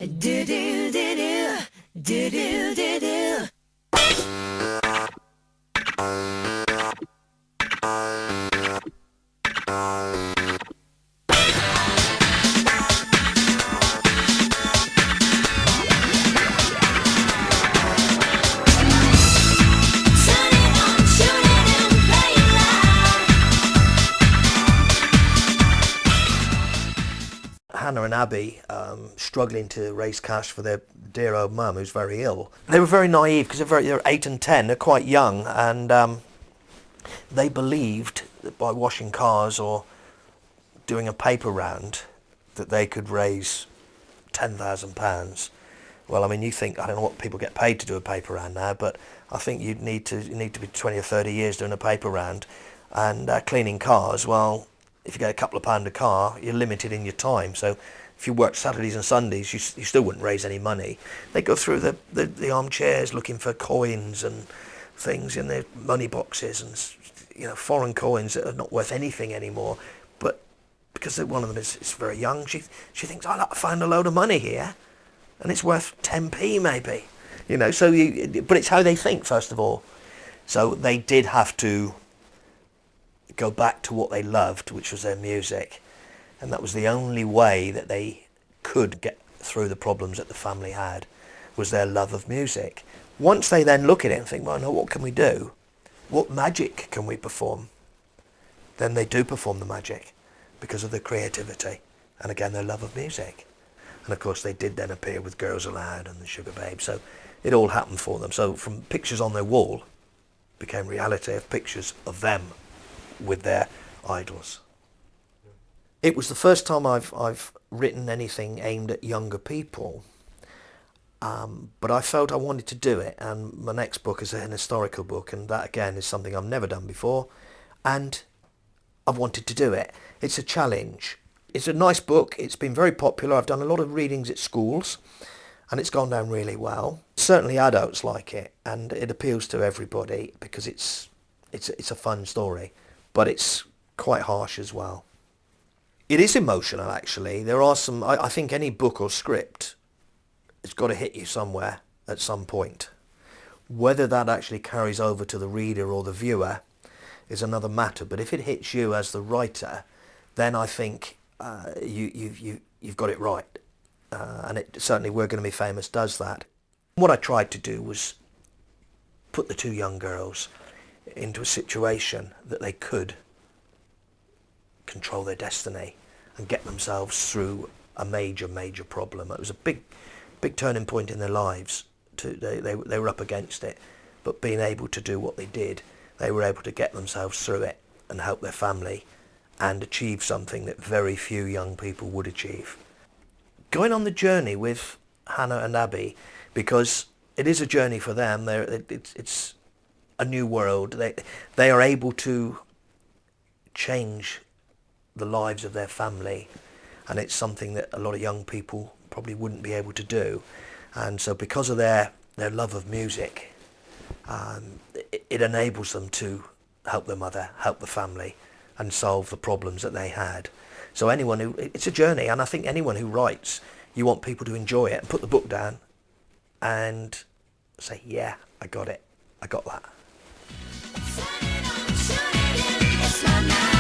Do do do do do do do do. Hannah and Abby struggling to raise cash for their dear old mum who's very ill. They were very naive because they're 8 and 10, they're quite young, and they believed that by washing cars or doing a paper round that they could raise £10,000. Well, I mean, you think, I don't know what people get paid to do a paper round now, but I think you need to be 20 or 30 years doing a paper round and cleaning cars. Well, if you get a couple of pound a car, you're limited in your time. So if you work Saturdays and Sundays, you still wouldn't raise any money. They go through the armchairs looking for coins and things in their money boxes, and foreign coins that are not worth anything anymore. But because one of them is very young, she thinks, I found a load of money here, and it's worth 10p maybe. But it's how they think first of all. So they did have to go back to what they loved, which was their music, and that was the only way that they could get through the problems that the family had, was their love of music. Once they then look at it and think, well, no, what can we do? What magic can we perform? Then they do perform the magic because of their creativity and again their love of music. And of course they did then appear with Girls Aloud and the Sugar Babes, so it all happened for them. So from pictures on their wall became reality of pictures of them with their idols. It was the first time I've written anything aimed at younger people, but I felt I wanted to do it, and my next book is an historical book, and that again is something I've never done before, and I've wanted to do it. It's a challenge. It's a nice book. It's been very popular. I've done a lot of readings at schools, and it's gone down really well. Certainly adults like it, and it appeals to everybody because it's a fun story. But it's quite harsh as well. It is emotional, actually. There are some, I think any book or script has got to hit you somewhere at some point. Whether that actually carries over to the reader or the viewer is another matter. But if it hits you as the writer, then I think you've got it right. And it certainly We're Going to Be Famous does that. What I tried to do was put the two young girls into a situation that they could control their destiny and get themselves through a major problem. It was a big turning point in their lives. They were up against it, but being able to do what they did, they were able to get themselves through it and help their family and achieve something that very few young people would achieve. Going on the journey with Hannah and Abby, because it is a journey for them. It's a new world. They are able to change the lives of their family, and it's something that a lot of young people probably wouldn't be able to do. And so because of their love of music, it enables them to help their mother, help the family, and solve the problems that they had. So it's a journey, and I think anyone who writes, you want people to enjoy it and put the book down and say, yeah, I got it, I got that. It's my night.